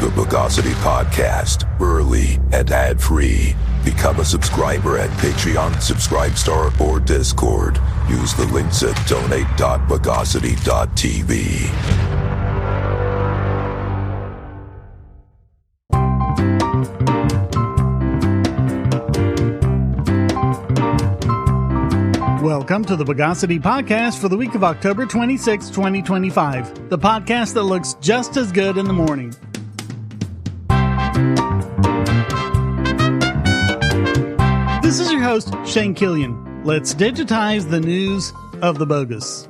the Bogosity podcast, early and ad-free. Become a subscriber at Patreon, Subscribestar, or Discord. Use the links at donate.bogosity.tv. Welcome to the Bogosity podcast for the week of October 26, 2025. The podcast that looks just as good in the morning. This is your host, Shane Killian. Let's digitize the news of the bogus.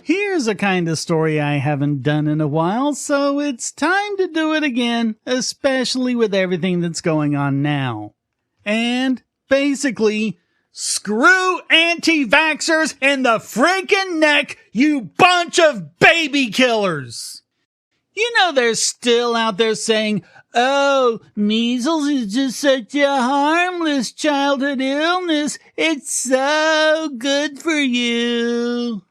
Here's a kind of story I haven't done in a while, so it's time to do it again, especially with everything that's going on now. And basically, screw anti-vaxxers in the freaking neck, you bunch of baby killers! You know they're still out there saying, oh, measles is just such a harmless childhood illness. It's so good for you.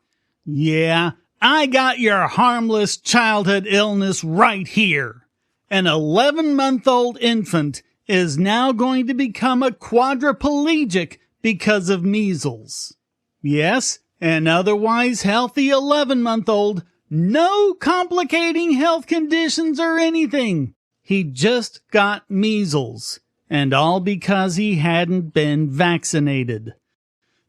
Yeah, I got your harmless childhood illness right here. An 11-month-old infant is now going to become a quadriplegic because of measles. Yes, an otherwise healthy 11-month-old, no complicating health conditions or anything. He just got measles, and all because he hadn't been vaccinated.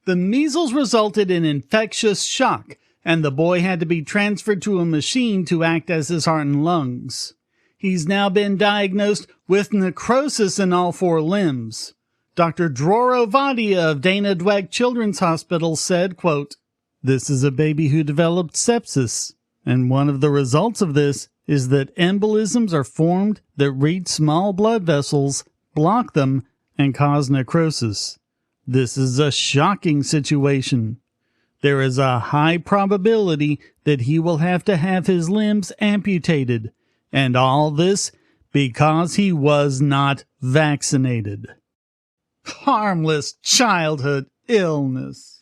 The measles resulted in infectious shock, and the boy had to be transferred to a machine to act as his heart and lungs. He's now been diagnosed with necrosis in all 4 limbs. Dr. Dror Ovadia of Dana Dweck Children's Hospital said, quote, "This is a baby who developed sepsis, and one of the results of this is that embolisms are formed that reach small blood vessels, block them, and cause necrosis. This is a shocking situation. There is a high probability that he will have to have his limbs amputated, and all this because he was not vaccinated." Harmless childhood illness.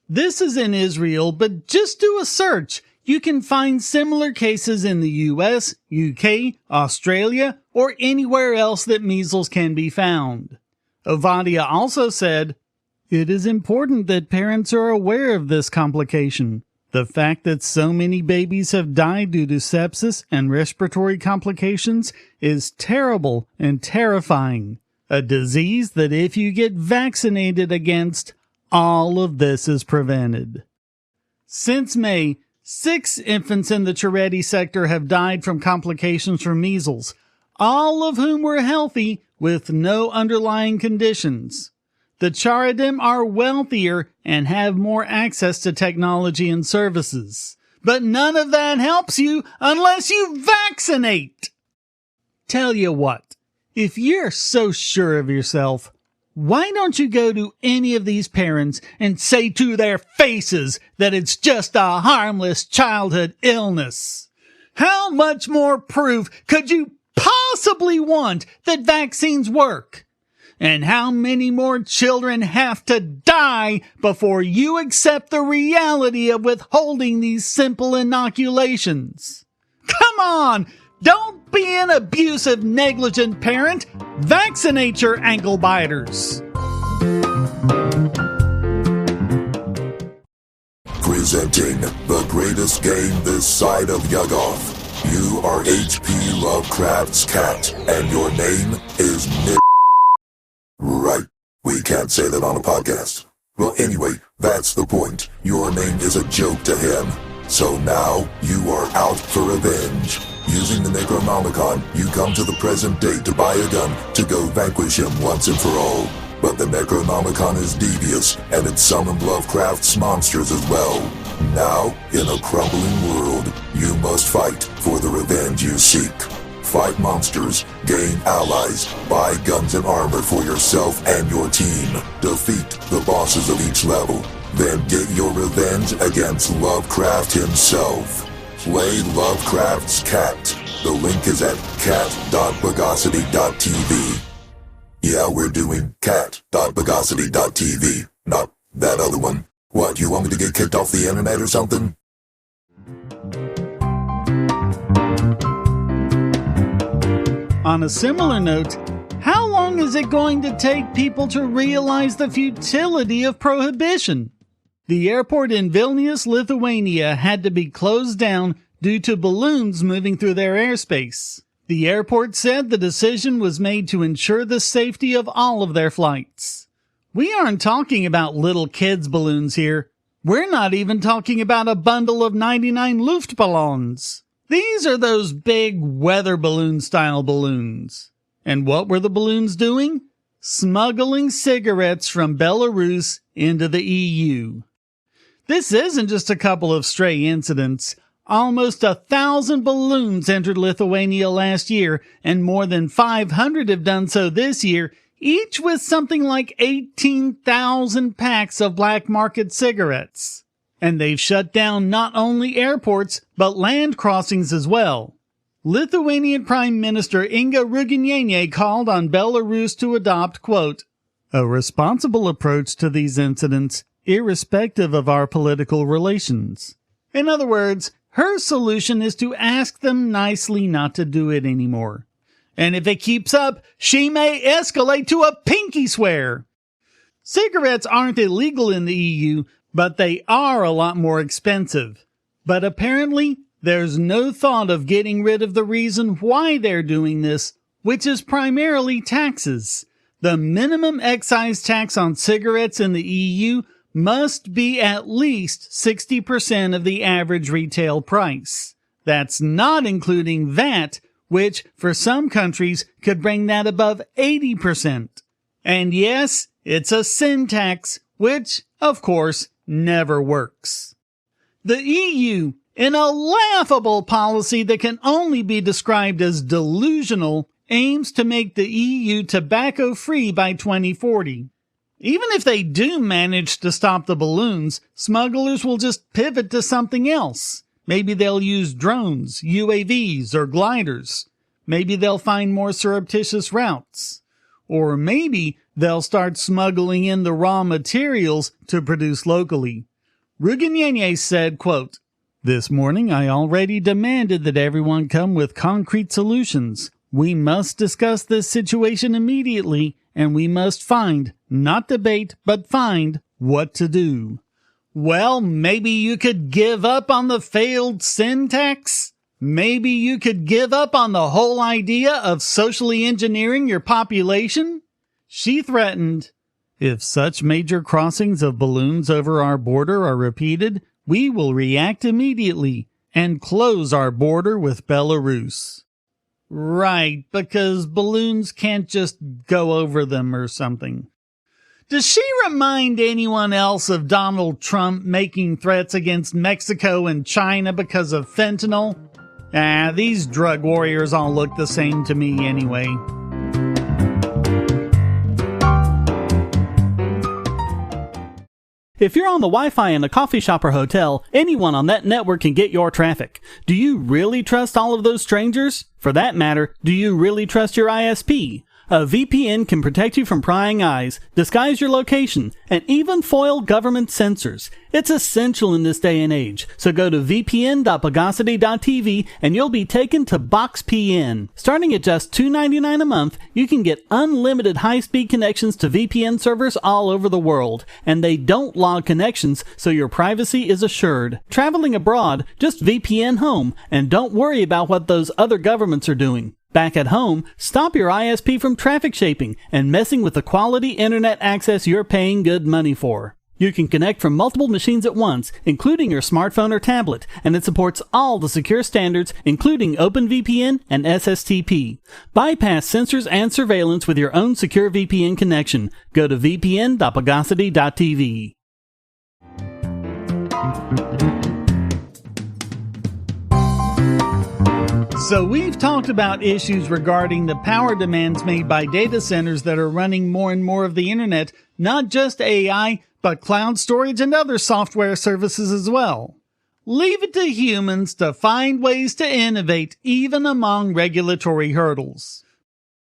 This is in Israel, but just do a search. You can find similar cases in the US, UK, Australia, or anywhere else that measles can be found. Ovadia also said, "It is important that parents are aware of this complication. The fact that so many babies have died due to sepsis and respiratory complications is terrible and terrifying. A disease that if you get vaccinated against, all of this is prevented." Since May, 6 infants in the Charedi sector have died from complications from measles, all of whom were healthy with no underlying conditions. The Charedim are wealthier and have more access to technology and services. But none of that helps you unless you vaccinate. Tell you what, if you're so sure of yourself, why don't you go to any of these parents and say to their faces that it's just a harmless childhood illness? How much more proof could you possibly want that vaccines work? And how many more children have to die before you accept the reality of withholding these simple inoculations? Come on! Don't be an abusive, negligent parent. Vaccinate your ankle biters. Presenting the greatest game this side of Yugoth. You are H.P. Lovecraft's cat, and your name is Nick. Right, we can't say that on a podcast. Well, anyway, that's the point. Your name is a joke to him. So now, you are out for revenge. Using the Necronomicon, you come to the present day to buy a gun to go vanquish him once and for all. But the Necronomicon is devious, and it summoned Lovecraft's monsters as well. Now, in a crumbling world, you must fight for the revenge you seek. Fight monsters, gain allies, buy guns and armor for yourself and your team. Defeat the bosses of each level. Then get your revenge against Lovecraft himself. Play Lovecraft's Cat. The link is at cat.bogosity.tv. Yeah, we're doing cat.bogosity.tv, not that other one. What, you want me to get kicked off the internet or something? On a similar note, how long is it going to take people to realize the futility of prohibition? The airport in Vilnius, Lithuania had to be closed down due to balloons moving through their airspace. The airport said the decision was made to ensure the safety of all of their flights. We aren't talking about little kids' balloons here. We're not even talking about a bundle of 99 Luftballons. These are those big weather balloon style balloons. And what were the balloons doing? Smuggling cigarettes from Belarus into the EU. This isn't just a couple of stray incidents. Almost 1,000 balloons entered Lithuania last year, and more than 500 have done so this year, each with something like 18,000 packs of black market cigarettes. And they've shut down not only airports, but land crossings as well. Lithuanian Prime Minister Inga Rugienienė called on Belarus to adopt, quote, a responsible approach to these incidents, irrespective of our political relations. In other words, her solution is to ask them nicely not to do it anymore. And if it keeps up, she may escalate to a pinky swear. Cigarettes aren't illegal in the EU, but they are a lot more expensive. But apparently, there's no thought of getting rid of the reason why they're doing this, which is primarily taxes. The minimum excise tax on cigarettes in the EU must be at least 60% of the average retail price. That's not including VAT, which for some countries could bring that above 80%. And yes, it's a sin tax, which, of course, never works. The EU, in a laughable policy that can only be described as delusional, aims to make the EU tobacco-free by 2040. Even if they do manage to stop the balloons, smugglers will just pivot to something else. Maybe they'll use drones, UAVs, or gliders. Maybe they'll find more surreptitious routes. Or maybe they'll start smuggling in the raw materials to produce locally. Rugienienė said, quote, this morning I already demanded that everyone come with concrete solutions. We must discuss this situation immediately, and we must find, not debate, but find what to do. Well, maybe you could give up on the failed sin tax? Maybe you could give up on the whole idea of socially engineering your population? She threatened, if such major crossings of balloons over our border are repeated, we will react immediately and close our border with Belarus. Right, because balloons can't just go over them or something. Does she remind anyone else of Donald Trump making threats against Mexico and China because of fentanyl? These drug warriors all look the same to me anyway. If you're on the Wi-Fi in a coffee shop or hotel, anyone on that network can get your traffic. Do you really trust all of those strangers? For that matter, do you really trust your ISP? A VPN can protect you from prying eyes, disguise your location, and even foil government censors. It's essential in this day and age, so go to vpn.bogosity.tv and you'll be taken to BoxPN. Starting at just $2.99 a month, you can get unlimited high-speed connections to VPN servers all over the world, and they don't log connections, so your privacy is assured. Traveling abroad, just VPN home, and don't worry about what those other governments are doing. Back at home, stop your ISP from traffic shaping and messing with the quality internet access you're paying good money for. You can connect from multiple machines at once, including your smartphone or tablet, and it supports all the secure standards, including OpenVPN and SSTP. Bypass censors and surveillance with your own secure VPN connection. Go to vpn.bogosity.tv. So we've talked about issues regarding the power demands made by data centers that are running more and more of the internet, not just AI, but cloud storage and other software services as well. Leave it to humans to find ways to innovate even among regulatory hurdles.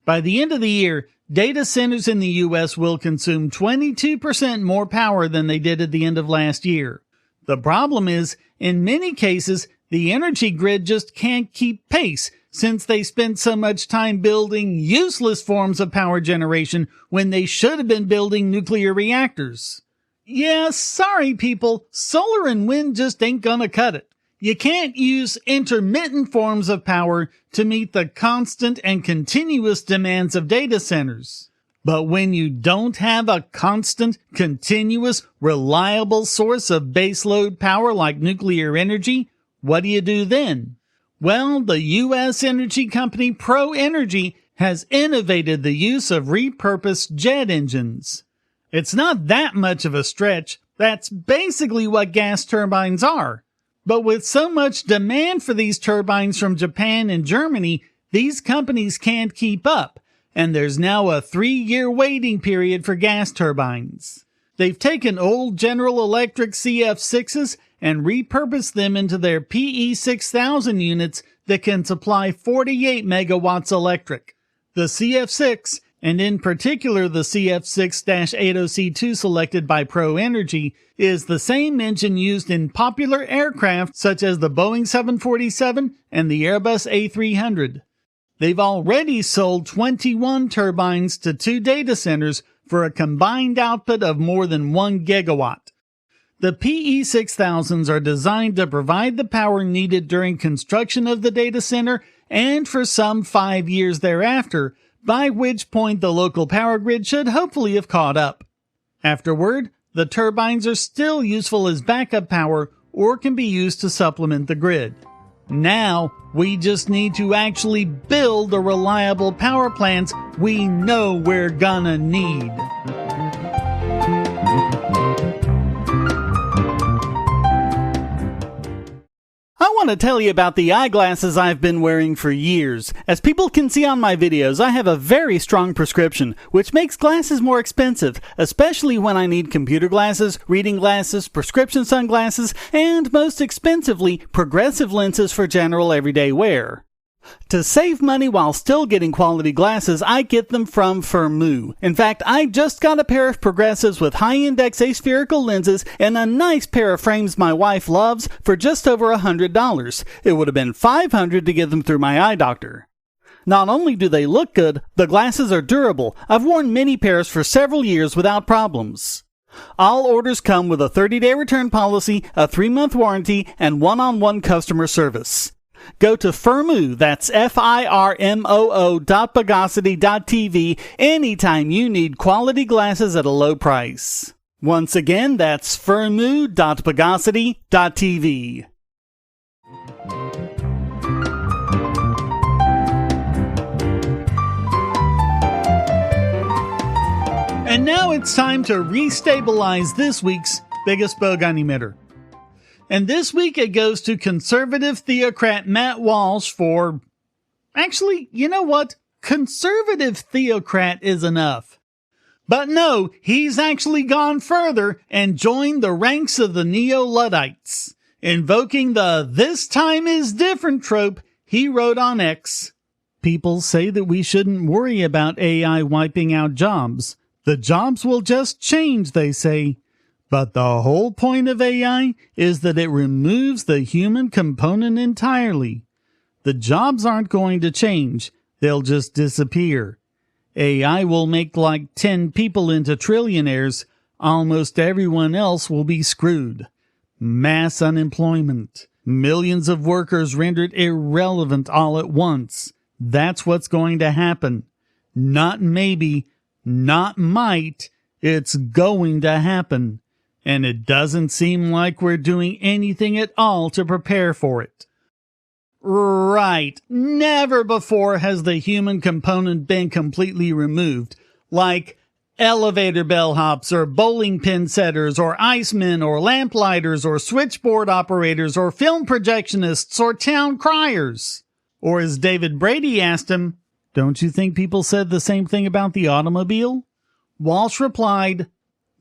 By the end of the year, data centers in the US will consume 22% more power than they did at the end of last year. The problem is, in many cases, the energy grid just can't keep pace since they spent so much time building useless forms of power generation when they should have been building nuclear reactors. Yeah, sorry people, solar and wind just ain't gonna cut it. You can't use intermittent forms of power to meet the constant and continuous demands of data centers. But when you don't have a constant, continuous, reliable source of baseload power like nuclear energy, what do you do then? Well, the U.S. energy company ProEnergy has innovated the use of repurposed jet engines. It's not that much of a stretch. That's basically what gas turbines are. But with so much demand for these turbines from Japan and Germany, these companies can't keep up, and there's now a 3-year waiting period for gas turbines. They've taken old General Electric CF6s and repurposed them into their PE6000 units that can supply 48 megawatts electric. The CF6, and in particular the CF6-80C2 selected by ProEnergy, is the same engine used in popular aircraft such as the Boeing 747 and the Airbus A300. They've already sold 21 turbines to 2 data centers for a combined output of more than 1 gigawatt. The PE6000s are designed to provide the power needed during construction of the data center and for some 5 years thereafter, by which point the local power grid should hopefully have caught up. Afterward, the turbines are still useful as backup power or can be used to supplement the grid. Now, we just need to actually build the reliable power plants we know we're gonna need. I want to tell you about the eyeglasses I've been wearing for years. As people can see on my videos, I have a very strong prescription, which makes glasses more expensive, especially when I need computer glasses, reading glasses, prescription sunglasses, and most expensively, progressive lenses for general everyday wear. To save money while still getting quality glasses, I get them from Firmoo. In fact, I just got a pair of progressives with high-index aspherical lenses and a nice pair of frames my wife loves for just over $100. It would have been $500 to get them through my eye doctor. Not only do they look good, the glasses are durable. I've worn many pairs for several years without problems. All orders come with a 30-day return policy, a 3-month warranty, and one-on-one customer service. Go to Firmoo, that's FIRMOO.Bogosity.tv anytime you need quality glasses at a low price. Once again, that's Firmoo.Bogosity.tv. And now it's time to restabilize this week's biggest Bogon emitter. And this week it goes to conservative theocrat Matt Walsh for... Actually, you know what? Conservative theocrat is enough. But no, he's actually gone further and joined the ranks of the Neo-Luddites. Invoking the "this time is different" trope, he wrote on X, "People say that we shouldn't worry about AI wiping out jobs. The jobs will just change, they say. But the whole point of AI is that it removes the human component entirely. The jobs aren't going to change, they'll just disappear. AI will make like 10 people into trillionaires, almost everyone else will be screwed. Mass unemployment, millions of workers rendered irrelevant all at once. That's what's going to happen. Not maybe, not might, it's going to happen. And it doesn't seem like we're doing anything at all to prepare for it." Right. Never before has the human component been completely removed. Like elevator bellhops or bowling pin setters or icemen or lamplighters or switchboard operators or film projectionists or town criers. Or as David Brady asked him, "Don't you think people said the same thing about the automobile?" Walsh replied,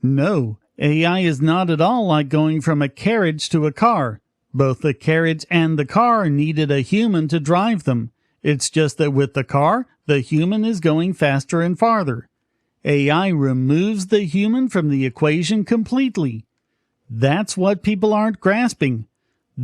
"No. AI is not at all like going from a carriage to a car. Both the carriage and the car needed a human to drive them. It's just that with the car, the human is going faster and farther. AI removes the human from the equation completely. That's what people aren't grasping.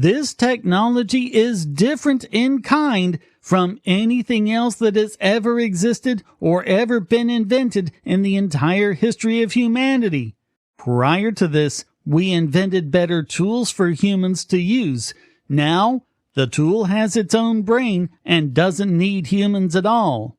This technology is different in kind from anything else that has ever existed or ever been invented in the entire history of humanity. Prior to this, we invented better tools for humans to use. Now, the tool has its own brain and doesn't need humans at all.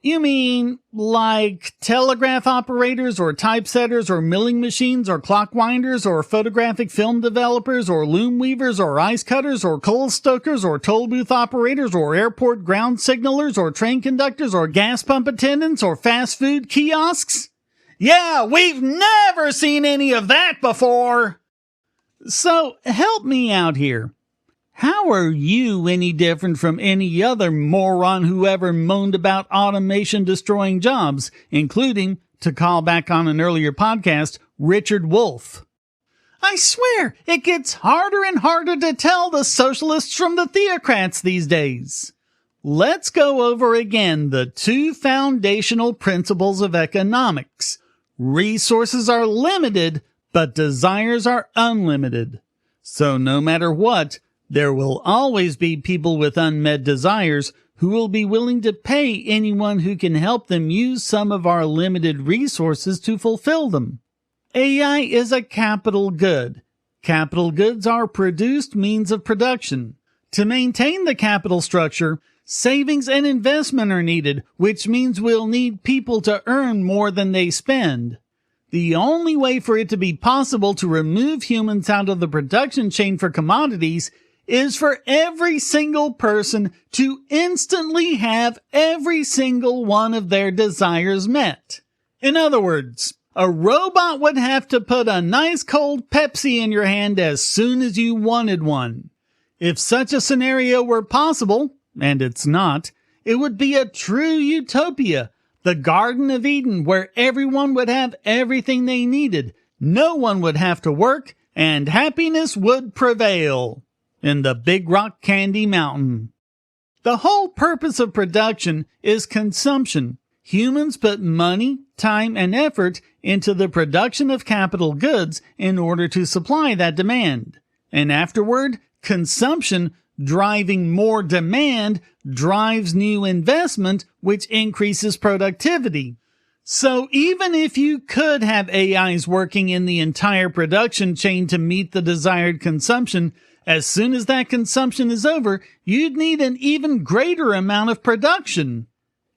You mean like telegraph operators or typesetters or milling machines or clock winders or photographic film developers or loom weavers or ice cutters or coal stokers or toll booth operators or airport ground signalers or train conductors or gas pump attendants or fast food kiosks? Yeah, we've never seen any of that before. So help me out here. How are you any different from any other moron who ever moaned about automation destroying jobs, including, to call back on an earlier podcast, Richard Wolff? I swear, it gets harder and harder to tell the socialists from the theocrats these days. Let's go over again the two foundational principles of economics. Resources are limited, but desires are unlimited. So no matter what, there will always be people with unmet desires who will be willing to pay anyone who can help them use some of our limited resources to fulfill them. AI is a capital good. Capital goods are produced means of production. To maintain the capital structure, savings and investment are needed, which means we'll need people to earn more than they spend. The only way for it to be possible to remove humans out of the production chain for commodities is for every single person to instantly have every single one of their desires met. In other words, a robot would have to put a nice cold Pepsi in your hand as soon as you wanted one. If such a scenario were possible, and it's not, it would be a true utopia, the Garden of Eden, where everyone would have everything they needed, no one would have to work, and happiness would prevail. In the Big Rock Candy Mountain. The whole purpose of production is consumption. Humans put money, time, and effort into the production of capital goods in order to supply that demand. And afterward, consumption, driving more demand, drives new investment, which increases productivity. So even if you could have AIs working in the entire production chain to meet the desired consumption, as soon as that consumption is over, you'd need an even greater amount of production.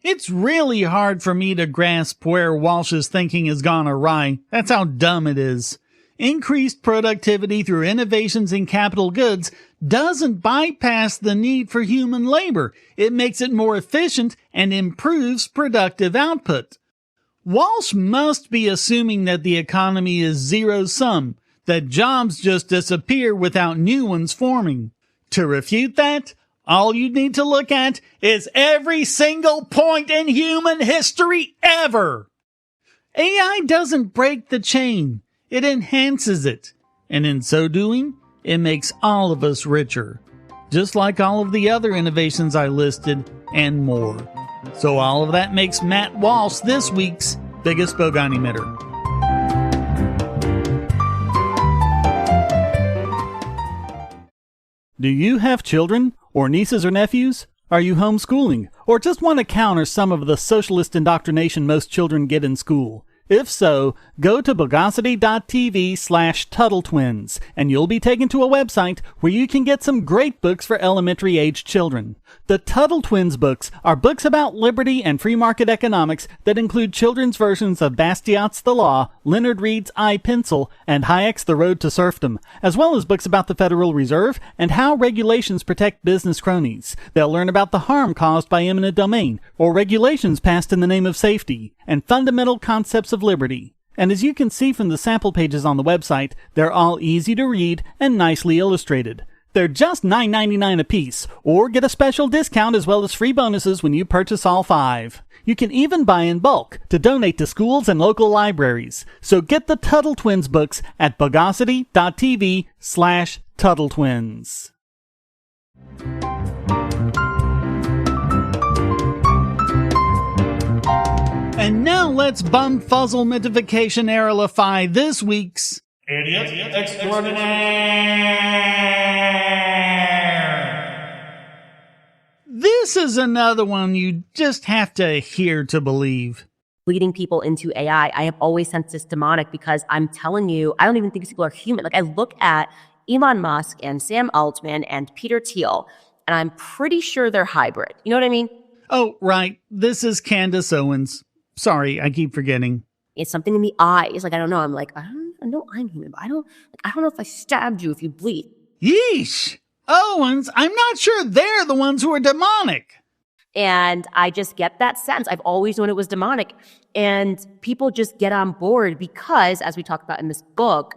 It's really hard for me to grasp where Walsh's thinking has gone awry. That's how dumb it is. Increased productivity through innovations in capital goods doesn't bypass the need for human labor. It makes it more efficient and improves productive output. Walsh must be assuming that the economy is zero-sum, that jobs just disappear without new ones forming. To refute that, all you need to look at is every single point in human history ever. AI doesn't break the chain, it enhances it, and in so doing, it makes all of us richer, just like all of the other innovations I listed and more. So all of that makes Matt Walsh this week's biggest Bogon emitter. Do you have children, or nieces or nephews? Are you homeschooling, or just want to counter some of the socialist indoctrination most children get in school? If so, go to Bogosity.tv/TuttleTwins, and you'll be taken to a website where you can get some great books for elementary-aged children. The Tuttle Twins books are books about liberty and free market economics that include children's versions of Bastiat's The Law, Leonard Read's I, Pencil, and Hayek's The Road to Serfdom, as well as books about the Federal Reserve and how regulations protect business cronies. They'll learn about the harm caused by eminent domain, or regulations passed in the name of safety, and fundamental concepts of liberty. And as you can see from the sample pages on the website, they're all easy to read and nicely illustrated. They're just $9.99 a piece, or get a special discount as well as free bonuses when you purchase all 5. You can even buy in bulk to donate to schools and local libraries. So get the Tuttle Twins books at Bogosity.tv/TuttleTwins. And now let's bumfuzzle mythification errorify this week's Idiot Extraordinaire! This is another one you just have to hear to believe. Leading people into AI, I have always sensed this demonic because I'm telling you, I don't even think these people are human. Like, I look at Elon Musk and Sam Altman and Peter Thiel, and I'm pretty sure they're hybrid. You know what I mean? Oh, right. This is Candace Owens. Sorry, I keep forgetting. It's something in the eyes. Like, I don't know. I'm like, I know I'm human, but I don't know if I stabbed you if you bleed. Yeesh! Owens, I'm not sure they're the ones who are demonic. And I just get that sense. I've always known it was demonic. And people just get on board because, as we talk about in this book,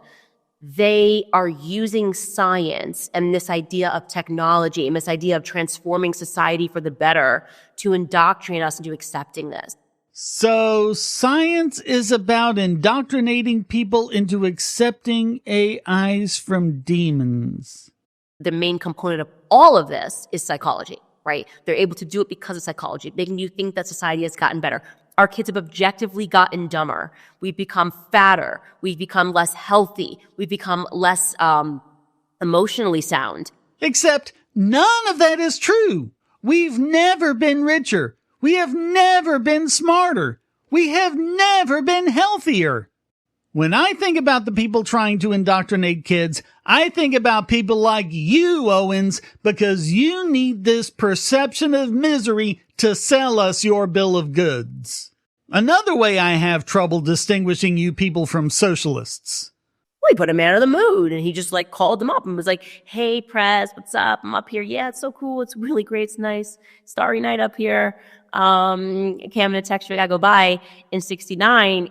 they are using science and this idea of technology and this idea of transforming society for the better to indoctrinate us into accepting this. So science is about indoctrinating people into accepting AIs from demons. The main component of all of this is psychology, right? They're able to do it because of psychology, making you think that society has gotten better. Our kids have objectively gotten dumber. We've become fatter. We've become less healthy. We've become less emotionally sound. Except none of that is true. We've never been richer. We have never been smarter. We have never been healthier. When I think about the people trying to indoctrinate kids, I think about people like you, Owens, because you need this perception of misery to sell us your bill of goods. Another way I have trouble distinguishing you people from socialists. Well, he put a man on the moon, and he just like called them up and was like, "Hey, press, what's up? I'm up here. Yeah, it's so cool. It's really great. It's nice. Starry night up here. Okay, I'm gonna text you. I gotta go by in 69.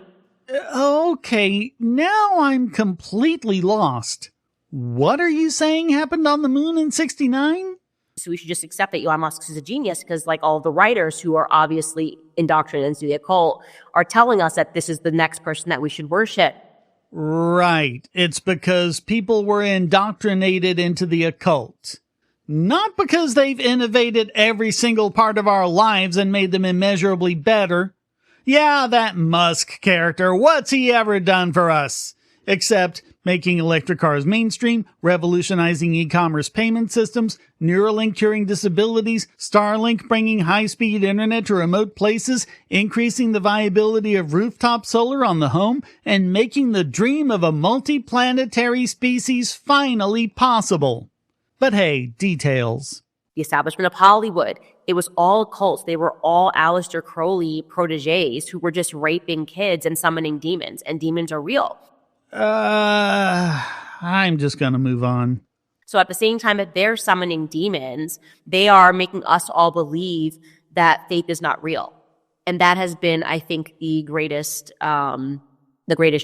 Okay, now I'm completely lost. What are you saying happened on the moon in 69? So we should just accept that Elon Musk is a genius because, like, all the writers who are obviously indoctrinated into the occult are telling us that this is the next person that we should worship. Right. It's because people were indoctrinated into the occult. Not because they've innovated every single part of our lives and made them immeasurably better. Yeah, that Musk character, what's he ever done for us? Except making electric cars mainstream, revolutionizing e-commerce payment systems, Neuralink curing disabilities, Starlink bringing high-speed internet to remote places, increasing the viability of rooftop solar on the home, and making the dream of a multi-planetary species finally possible. But hey, details. The establishment of Hollywood, it was all cults. They were all Aleister Crowley proteges who were just raping kids and summoning demons, and demons are real. I'm just gonna move on. So at the same time that they're summoning demons, they are making us all believe that faith is not real. And that has been, I think, the greatest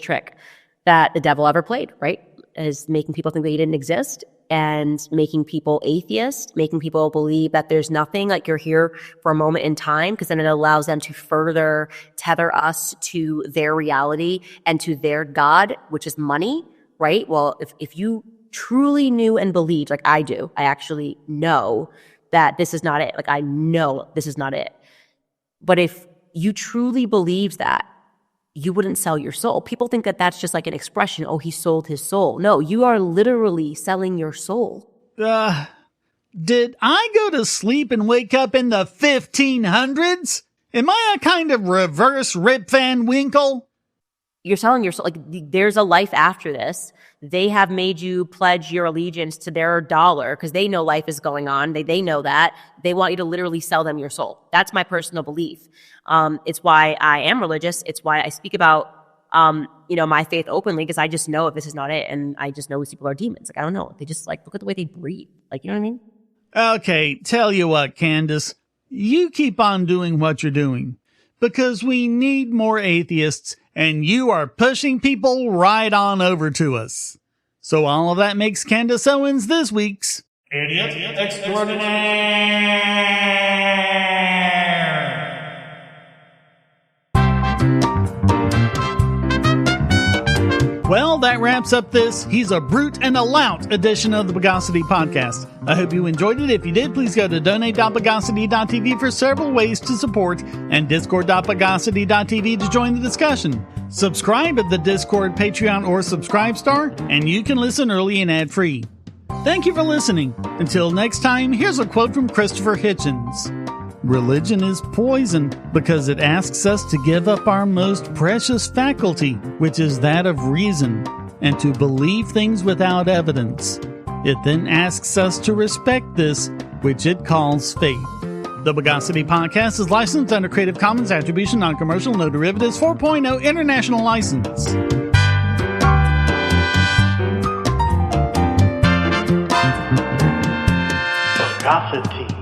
trick that the devil ever played, right? Is making people think that he didn't exist and making people atheists, making people believe that there's nothing, like you're here for a moment in time, because then it allows them to further tether us to their reality and to their God, which is money, right? Well, if you truly knew and believed, like I do, I actually know that this is not it. Like, I know this is not it. But if you truly believed that, you wouldn't sell your soul. People think that that's just like an expression. Oh, he sold his soul. No, you are literally selling your soul. Did I go to sleep and wake up in the 1500s? Am I a kind of reverse Rip Van Winkle? You're selling your soul. Like, there's a life after this. They have made you pledge your allegiance to their dollar because they know life is going on. They know that. They want you to literally sell them your soul. That's my personal belief. It's why I am religious. It's why I speak about, my faith openly, because I just know if this is not it. And I just know these people are demons. Like, I don't know. They just look at the way they breathe. Like, you know what I mean? Okay, tell you what, Candace, you keep on doing what you're doing because we need more atheists and you are pushing people right on over to us. So all of that makes Candace Owens this week's Idiot Extraordinaire! Well, Well, that wraps up this He's a Brute and a Lout edition of the Bogosity podcast. I hope you enjoyed it. If you did, please go to donate.bogosity.tv for several ways to support and discord.bogosity.tv to join the discussion. Subscribe at the Discord, Patreon, or Subscribestar, and you can listen early and ad-free. Thank you for listening. Until next time, here's a quote from Christopher Hitchens. Religion is poison because it asks us to give up our most precious faculty, which is that of reason, and to believe things without evidence. It then asks us to respect this, which it calls faith. The Bogosity podcast is licensed under Creative Commons Attribution Non-Commercial No Derivatives 4.0 International License. Bogosity.